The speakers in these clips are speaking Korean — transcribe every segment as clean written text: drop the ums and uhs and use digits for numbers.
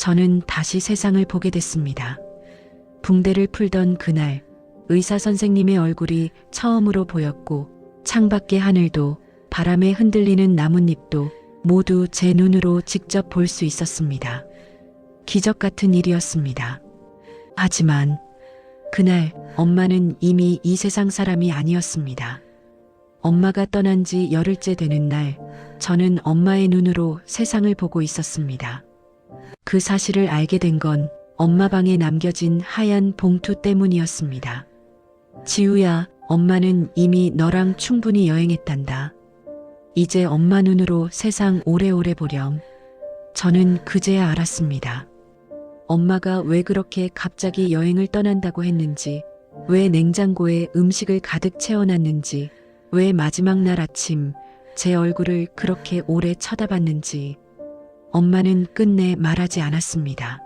저는 다시 세상을 보게 됐습니다. 붕대를 풀던 그날 의사 선생님의 얼굴이 처음으로 보였고 창밖의 하늘도 바람에 흔들리는 나뭇잎도 모두 제 눈으로 직접 볼 수 있었습니다. 기적 같은 일이었습니다. 하지만 그날 엄마는 이미 이 세상 사람이 아니었습니다. 엄마가 떠난 지 열흘째 되는 날 저는 엄마의 눈으로 세상을 보고 있었습니다. 그 사실을 알게 된 건 엄마 방에 남겨진 하얀 봉투 때문이었습니다. 지우야, 엄마는 이미 너랑 충분히 여행했단다. 이제 엄마 눈으로 세상 오래오래 보렴. 저는 그제야 알았습니다. 엄마가 왜 그렇게 갑자기 여행을 떠난다고 했는지, 왜 냉장고에 음식을 가득 채워놨는지, 왜 마지막 날 아침 제 얼굴을 그렇게 오래 쳐다봤는지 엄마는 끝내 말하지 않았습니다.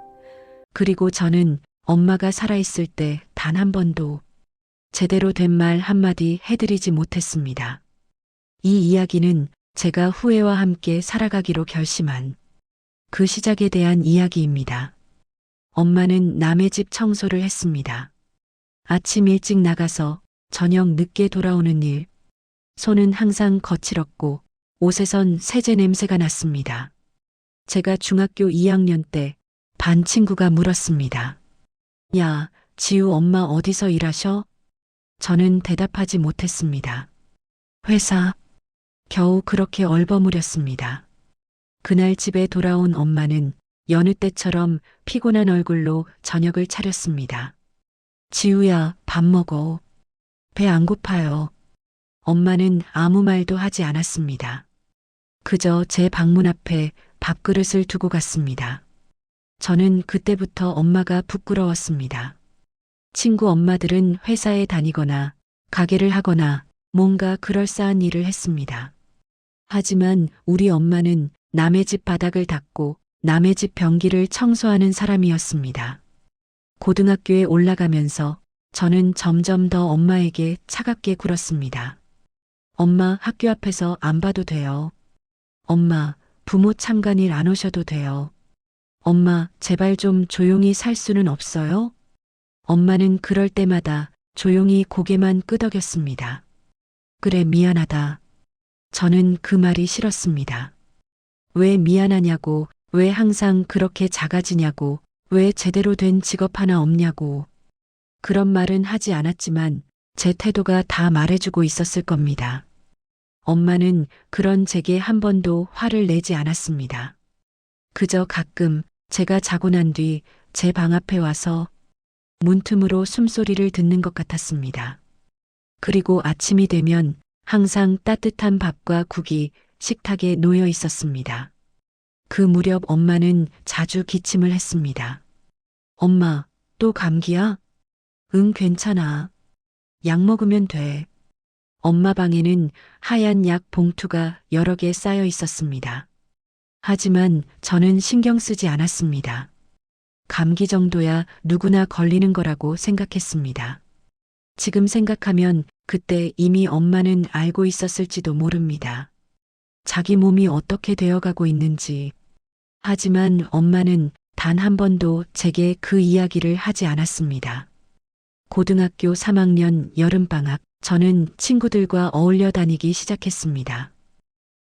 그리고 저는 엄마가 살아있을 때 단 한 번도 제대로 된 말 한마디 해드리지 못했습니다. 이 이야기는 제가 후회와 함께 살아가기로 결심한 그 시작에 대한 이야기입니다. 엄마는 남의 집 청소를 했습니다. 아침 일찍 나가서 저녁 늦게 돌아오는 일, 손은 항상 거칠었고 옷에선 세제 냄새가 났습니다. 제가 중학교 2학년 때 반 친구가 물었습니다. 야, 지우 엄마 어디서 일하셔? 저는 대답하지 못했습니다. 회사. 겨우 그렇게 얼버무렸습니다. 그날 집에 돌아온 엄마는 여느 때처럼 피곤한 얼굴로 저녁을 차렸습니다. 지우야, 밥 먹어. 배 안 고파요. 엄마는 아무 말도 하지 않았습니다. 그저 제 방문 앞에 밥그릇을 두고 갔습니다. 저는 그때부터 엄마가 부끄러웠습니다. 친구 엄마들은 회사에 다니거나 가게를 하거나 뭔가 그럴싸한 일을 했습니다. 하지만 우리 엄마는 남의 집 바닥을 닦고 남의 집 변기를 청소하는 사람이었습니다. 고등학교에 올라가면서 저는 점점 더 엄마에게 차갑게 굴었습니다. 엄마, 학교 앞에서 안 봐도 돼요. 엄마, 부모 참관일 안 오셔도 돼요. 엄마, 제발 좀 조용히 살 수는 없어요? 엄마는 그럴 때마다 조용히 고개만 끄덕였습니다. 그래, 미안하다. 저는 그 말이 싫었습니다. 왜 미안하냐고, 왜 항상 그렇게 작아지냐고, 왜 제대로 된 직업 하나 없냐고. 그런 말은 하지 않았지만 제 태도가 다 말해주고 있었을 겁니다. 엄마는 그런 제게 한 번도 화를 내지 않았습니다. 그저 가끔 제가 자고 난 뒤 제 방 앞에 와서 문틈으로 숨소리를 듣는 것 같았습니다. 그리고 아침이 되면 항상 따뜻한 밥과 국이 식탁에 놓여 있었습니다. 그 무렵 엄마는 자주 기침을 했습니다. 엄마, 또 감기야? 응, 괜찮아. 약 먹으면 돼. 엄마 방에는 하얀 약 봉투가 여러 개 쌓여 있었습니다. 하지만 저는 신경 쓰지 않았습니다. 감기 정도야 누구나 걸리는 거라고 생각했습니다. 지금 생각하면 그때 이미 엄마는 알고 있었을지도 모릅니다. 자기 몸이 어떻게 되어가고 있는지. 하지만 엄마는 단 한 번도 제게 그 이야기를 하지 않았습니다. 고등학교 3학년 여름방학, 저는 친구들과 어울려 다니기 시작했습니다.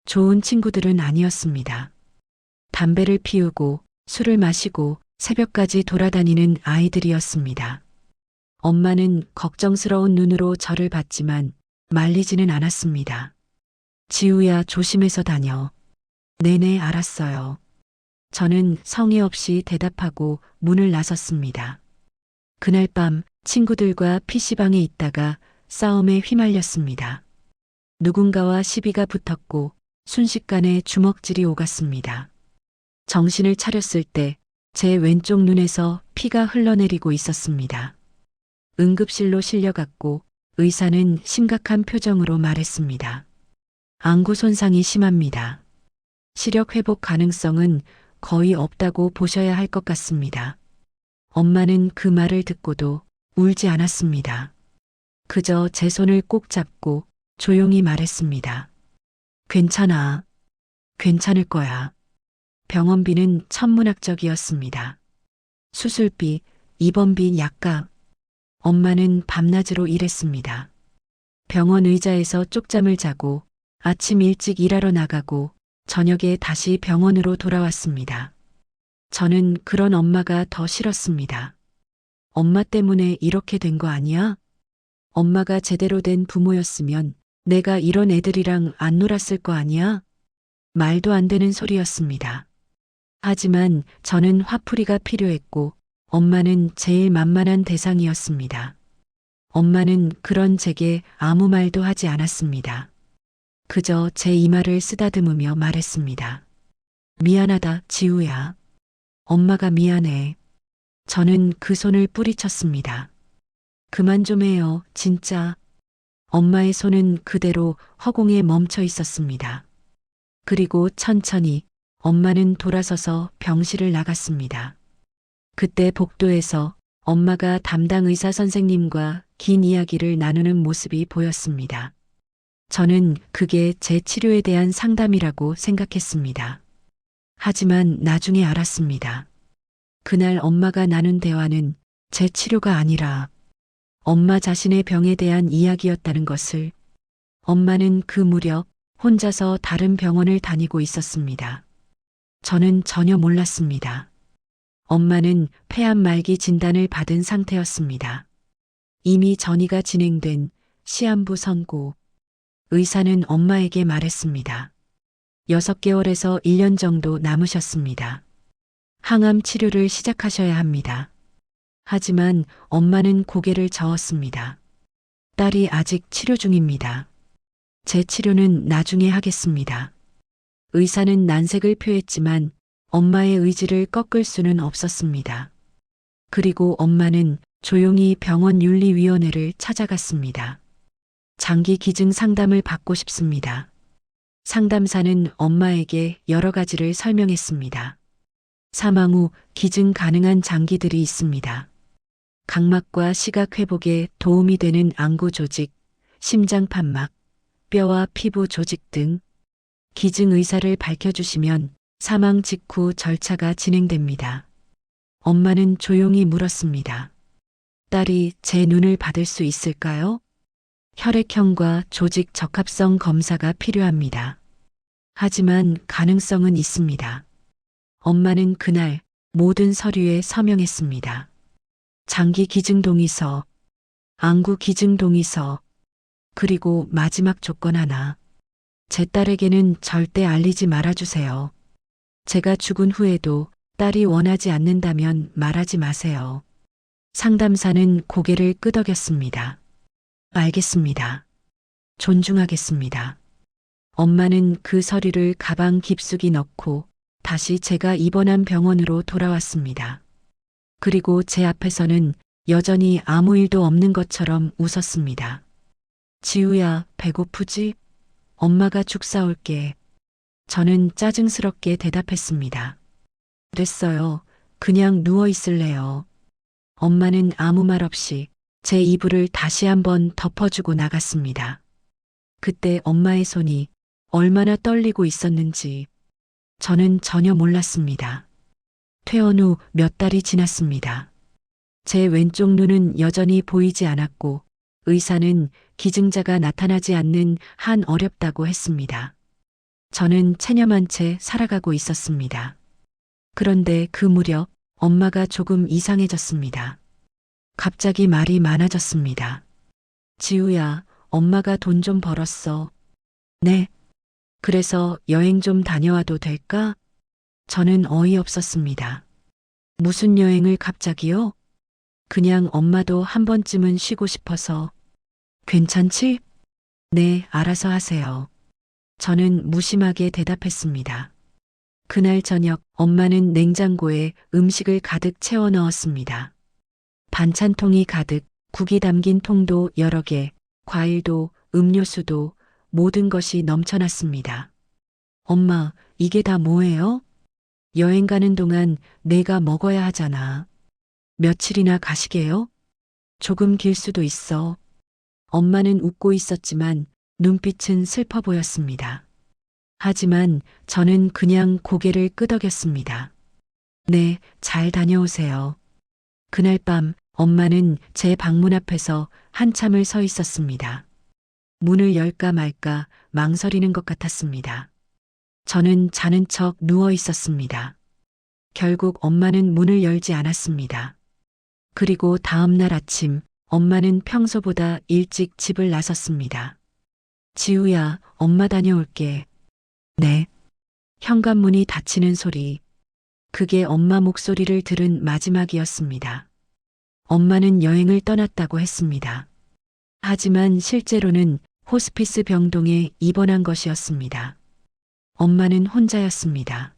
좋은 친구들은 아니었습니다. 담배를 피우고 술을 마시고 새벽까지 돌아다니는 아이들이었습니다. 엄마는 걱정스러운 눈으로 저를 봤지만 말리지는 않았습니다. 지우야, 조심해서 다녀. 네네, 알았어요. 저는 성의 없이 대답하고 문을 나섰습니다. 그날 밤 친구들과 PC방에 있다가 싸움에 휘말렸습니다. 누군가와 시비가 붙었고 순식간에 주먹질이 오갔습니다. 정신을 차렸을 때 제 왼쪽 눈에서 피가 흘러내리고 있었습니다. 응급실로 실려갔고 의사는 심각한 표정으로 말했습니다. 안구 손상이 심합니다. 시력 회복 가능성은 거의 없다고 보셔야 할 것 같습니다. 엄마는 그 말을 듣고도 울지 않았습니다. 그저 제 손을 꼭 잡고 조용히 말했습니다. 괜찮아. 괜찮을 거야. 병원비는 천문학적이었습니다. 수술비, 입원비, 약값. 엄마는 밤낮으로 일했습니다. 병원 의자에서 쪽잠을 자고 아침 일찍 일하러 나가고 저녁에 다시 병원으로 돌아왔습니다. 저는 그런 엄마가 더 싫었습니다. 엄마 때문에 이렇게 된 거 아니야? 엄마가 제대로 된 부모였으면 내가 이런 애들이랑 안 놀았을 거 아니야? 말도 안 되는 소리였습니다. 하지만 저는 화풀이가 필요했고 엄마는 제일 만만한 대상이었습니다. 엄마는 그런 제게 아무 말도 하지 않았습니다. 그저 제 이마를 쓰다듬으며 말했습니다. 미안하다, 지우야. 엄마가 미안해. 저는 그 손을 뿌리쳤습니다. 그만 좀 해요, 진짜. 엄마의 손은 그대로 허공에 멈춰 있었습니다. 그리고 천천히 엄마는 돌아서서 병실을 나갔습니다. 그때 복도에서 엄마가 담당 의사 선생님과 긴 이야기를 나누는 모습이 보였습니다. 저는 그게 제 치료에 대한 상담이라고 생각했습니다. 하지만 나중에 알았습니다. 그날 엄마가 나눈 대화는 제 치료가 아니라 엄마 자신의 병에 대한 이야기였다는 것을. 엄마는 그 무렵 혼자서 다른 병원을 다니고 있었습니다. 저는 전혀 몰랐습니다. 엄마는 폐암 말기 진단을 받은 상태였습니다. 이미 전이가 진행된 시한부 선고. 의사는 엄마에게 말했습니다. 6개월에서 1년 정도 남으셨습니다. 항암 치료를 시작하셔야 합니다. 하지만 엄마는 고개를 저었습니다. 딸이 아직 치료 중입니다. 제 치료는 나중에 하겠습니다. 의사는 난색을 표했지만 엄마의 의지를 꺾을 수는 없었습니다. 그리고 엄마는 조용히 병원 윤리위원회를 찾아갔습니다. 장기 기증 상담을 받고 싶습니다. 상담사는 엄마에게 여러 가지를 설명했습니다. 사망 후 기증 가능한 장기들이 있습니다. 각막과 시각 회복에 도움이 되는 안구 조직, 심장 판막, 뼈와 피부 조직 등. 기증 의사를 밝혀주시면 사망 직후 절차가 진행됩니다. 엄마는 조용히 물었습니다. 딸이 제 눈을 받을 수 있을까요? 혈액형과 조직 적합성 검사가 필요합니다. 하지만 가능성은 있습니다. 엄마는 그날 모든 서류에 서명했습니다. 장기 기증 동의서, 안구 기증 동의서, 그리고 마지막 조건 하나. 제 딸에게는 절대 알리지 말아주세요. 제가 죽은 후에도 딸이 원하지 않는다면 말하지 마세요. 상담사는 고개를 끄덕였습니다. 알겠습니다. 존중하겠습니다. 엄마는 그 서류를 가방 깊숙이 넣고 다시 제가 입원한 병원으로 돌아왔습니다. 그리고 제 앞에서는 여전히 아무 일도 없는 것처럼 웃었습니다. 지우야, 배고프지? 엄마가 죽 사올게. 저는 짜증스럽게 대답했습니다. 그랬어요. 그냥 누워 있을래요. 엄마는 아무 말 없이 제 이불을 다시 한번 덮어주고 나갔습니다. 그때 엄마의 손이 얼마나 떨리고 있었는지 저는 전혀 몰랐습니다. 퇴원 후 몇 달이 지났습니다. 제 왼쪽 눈은 여전히 보이지 않았고 의사는 기증자가 나타나지 않는 한 어렵다고 했습니다. 저는 체념한 채 살아가고 있었습니다. 그런데 그 무렵 엄마가 조금 이상해졌습니다. 갑자기 말이 많아졌습니다. 지우야, 엄마가 돈 좀 벌었어. 네. 그래서 여행 좀 다녀와도 될까? 저는 어이없었습니다. 무슨 여행을 갑자기요? 그냥 엄마도 한 번쯤은 쉬고 싶어서. 괜찮지? 네, 알아서 하세요. 저는 무심하게 대답했습니다. 그날 저녁 엄마는 냉장고에 음식을 가득 채워 넣었습니다. 반찬통이 가득, 국이 담긴 통도 여러 개, 과일도, 음료수도 모든 것이 넘쳐났습니다. 엄마, 이게 다 뭐예요? 여행 가는 동안 내가 먹어야 하잖아. 며칠이나 가시게요? 조금 길 수도 있어. 엄마는 웃고 있었지만 눈빛은 슬퍼 보였습니다. 하지만 저는 그냥 고개를 끄덕였습니다. 네, 잘 다녀오세요. 그날 밤 엄마는 제 방문 앞에서 한참을 서 있었습니다. 문을 열까 말까 망설이는 것 같았습니다. 저는 자는 척 누워 있었습니다. 결국 엄마는 문을 열지 않았습니다. 그리고 다음 날 아침 엄마는 평소보다 일찍 집을 나섰습니다. 지우야, 엄마 다녀올게. 네. 현관문이 닫히는 소리. 그게 엄마 목소리를 들은 마지막이었습니다. 엄마는 여행을 떠났다고 했습니다. 하지만 실제로는 호스피스 병동에 입원한 것이었습니다. 엄마는 혼자였습니다.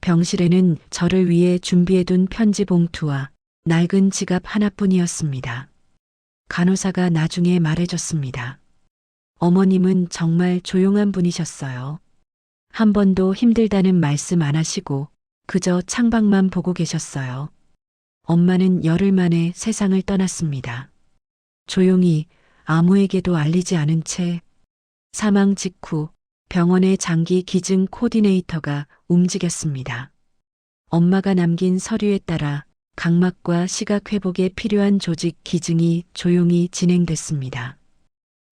병실에는 저를 위해 준비해둔 편지 봉투와 낡은 지갑 하나뿐이었습니다. 간호사가 나중에 말해줬습니다. 어머님은 정말 조용한 분이셨어요. 한 번도 힘들다는 말씀 안 하시고 그저 창밖만 보고 계셨어요. 엄마는 열흘 만에 세상을 떠났습니다. 조용히 아무에게도 알리지 않은 채 사망 직후 병원의 장기 기증 코디네이터가 움직였습니다. 엄마가 남긴 서류에 따라 각막과 시각 회복에 필요한 조직 기증이 조용히 진행됐습니다.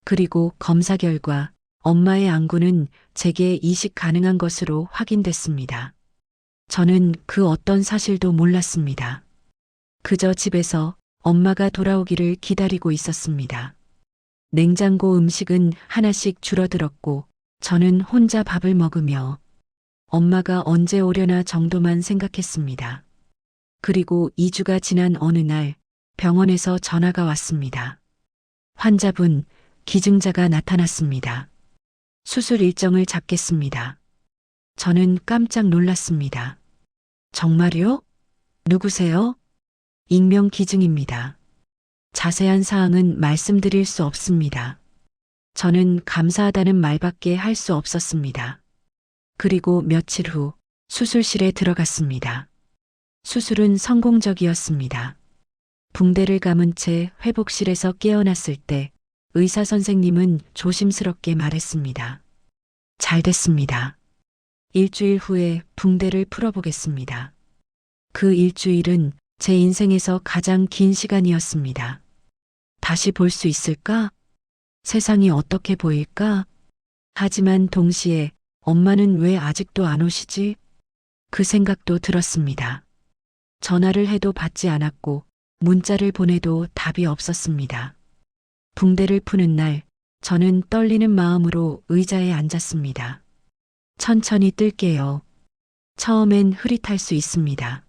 그리고 검사 결과 엄마의 안구는 제게 이식 가능한 것으로 확인됐습니다. 저는 그 어떤 사실도 몰랐습니다. 그저 집에서 엄마가 돌아오기를 기다리고 있었습니다. 냉장고 음식은 하나씩 줄어들었고 저는 혼자 밥을 먹으며 엄마가 언제 오려나 정도만 생각했습니다. 그리고 2주가 지난 어느 날 병원에서 전화가 왔습니다. 환자분, 기증자가 나타났습니다. 수술 일정을 잡겠습니다. 저는 깜짝 놀랐습니다. 정말요? 누구세요? 익명 기증입니다. 자세한 사항은 말씀드릴 수 없습니다. 저는 감사하다는 말밖에 할 수 없었습니다. 그리고 며칠 후 수술실에 들어갔습니다. 수술은 성공적이었습니다. 붕대를 감은 채 회복실에서 깨어났을 때 의사 선생님은 조심스럽게 말했습니다. 잘 됐습니다. 일주일 후에 붕대를 풀어보겠습니다. 그 일주일은 제 인생에서 가장 긴 시간이었습니다. 다시 볼 수 있을까? 세상이 어떻게 보일까? 하지만 동시에 엄마는 왜 아직도 안 오시지? 그 생각도 들었습니다. 전화를 해도 받지 않았고 문자를 보내도 답이 없었습니다. 붕대를 푸는 날 저는 떨리는 마음으로 의자에 앉았습니다. 천천히 뜰게요. 처음엔 흐릿할 수 있습니다.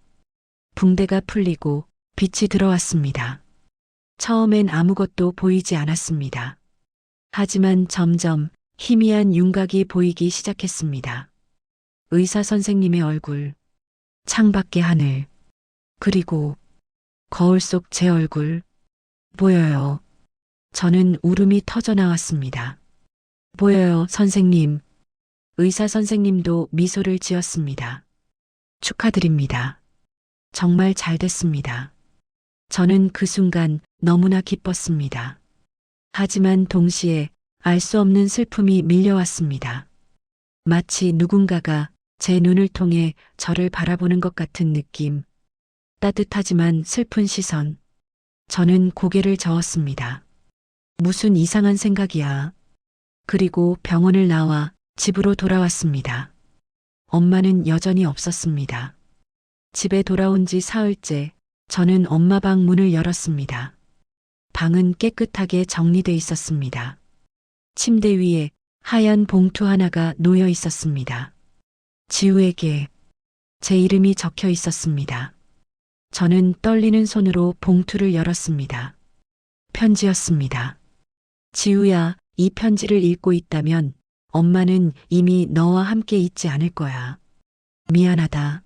붕대가 풀리고 빛이 들어왔습니다. 처음엔 아무것도 보이지 않았습니다. 하지만 점점 희미한 윤곽이 보이기 시작했습니다. 의사 선생님의 얼굴, 창밖의 하늘, 그리고 거울 속 제 얼굴, 보여요. 저는 울음이 터져 나왔습니다. 보여요, 선생님. 의사 선생님도 미소를 지었습니다. 축하드립니다. 정말 잘 됐습니다. 저는 그 순간 너무나 기뻤습니다. 하지만 동시에 알 수 없는 슬픔이 밀려왔습니다. 마치 누군가가 제 눈을 통해 저를 바라보는 것 같은 느낌. 따뜻하지만 슬픈 시선. 저는 고개를 저었습니다. 무슨 이상한 생각이야. 그리고 병원을 나와 집으로 돌아왔습니다. 엄마는 여전히 없었습니다. 집에 돌아온 지 사흘째 저는 엄마 방 문을 열었습니다. 방은 깨끗하게 정리돼 있었습니다. 침대 위에 하얀 봉투 하나가 놓여 있었습니다. 지우에게 제 이름이 적혀 있었습니다. 저는 떨리는 손으로 봉투를 열었습니다. 편지였습니다. 지우야, 이 편지를 읽고 있다면 엄마는 이미 너와 함께 있지 않을 거야. 미안하다.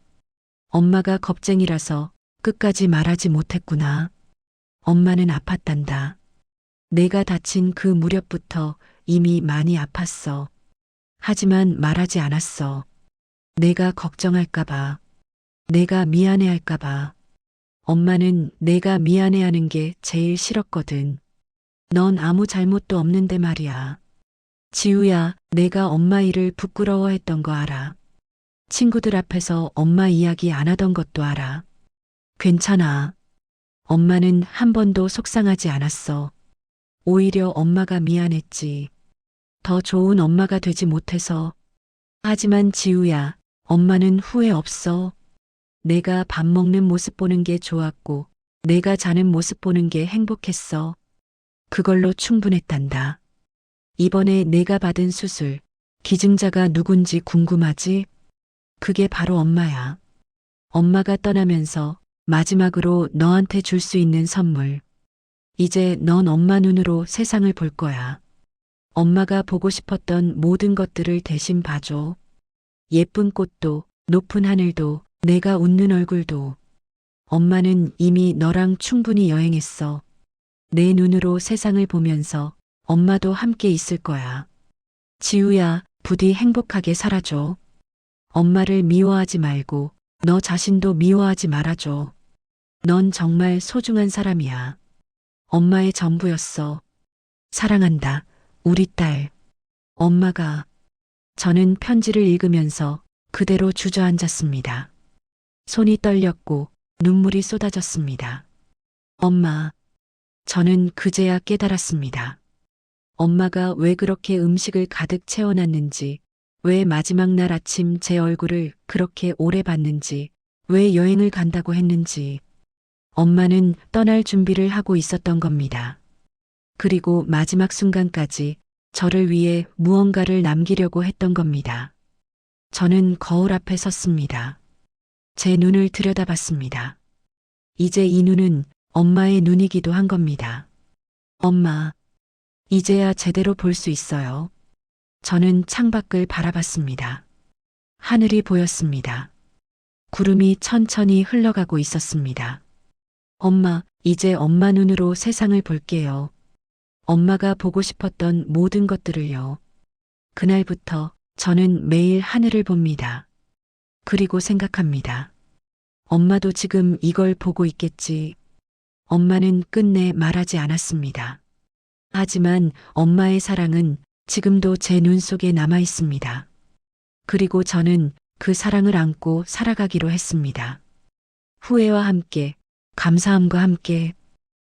엄마가 겁쟁이라서 끝까지 말하지 못했구나. 엄마는 아팠단다. 내가 다친 그 무렵부터 이미 많이 아팠어. 하지만 말하지 않았어. 내가 걱정할까봐. 내가 미안해할까봐. 엄마는 내가 미안해하는 게 제일 싫었거든. 넌 아무 잘못도 없는데 말이야. 지우야, 내가 엄마 일을 부끄러워했던 거 알아. 친구들 앞에서 엄마 이야기 안 하던 것도 알아. 괜찮아. 엄마는 한 번도 속상하지 않았어. 오히려 엄마가 미안했지. 더 좋은 엄마가 되지 못해서. 하지만 지우야, 엄마는 후회 없어. 내가 밥 먹는 모습 보는 게 좋았고, 내가 자는 모습 보는 게 행복했어. 그걸로 충분했단다. 이번에 내가 받은 수술, 기증자가 누군지 궁금하지? 그게 바로 엄마야. 엄마가 떠나면서 마지막으로 너한테 줄 수 있는 선물. 이제 넌 엄마 눈으로 세상을 볼 거야. 엄마가 보고 싶었던 모든 것들을 대신 봐줘. 예쁜 꽃도, 높은 하늘도, 내가 웃는 얼굴도. 엄마는 이미 너랑 충분히 여행했어. 내 눈으로 세상을 보면서 엄마도 함께 있을 거야. 지우야, 부디 행복하게 살아줘. 엄마를 미워하지 말고 너 자신도 미워하지 말아줘. 넌 정말 소중한 사람이야. 엄마의 전부였어. 사랑한다, 우리 딸. 엄마가. 저는 편지를 읽으면서 그대로 주저앉았습니다. 손이 떨렸고 눈물이 쏟아졌습니다. 엄마. 저는 그제야 깨달았습니다. 엄마가 왜 그렇게 음식을 가득 채워놨는지, 왜 마지막 날 아침 제 얼굴을 그렇게 오래 봤는지, 왜 여행을 간다고 했는지. 엄마는 떠날 준비를 하고 있었던 겁니다. 그리고 마지막 순간까지 저를 위해 무언가를 남기려고 했던 겁니다. 저는 거울 앞에 섰습니다. 제 눈을 들여다봤습니다. 이제 이 눈은 엄마의 눈이기도 한 겁니다. 엄마, 이제야 제대로 볼 수 있어요. 저는 창밖을 바라봤습니다. 하늘이 보였습니다. 구름이 천천히 흘러가고 있었습니다. 엄마, 이제 엄마 눈으로 세상을 볼게요. 엄마가 보고 싶었던 모든 것들을요. 그날부터 저는 매일 하늘을 봅니다. 그리고 생각합니다. 엄마도 지금 이걸 보고 있겠지. 엄마는 끝내 말하지 않았습니다. 하지만 엄마의 사랑은 지금도 제 눈 속에 남아 있습니다. 그리고 저는 그 사랑을 안고 살아가기로 했습니다. 후회와 함께, 감사함과 함께.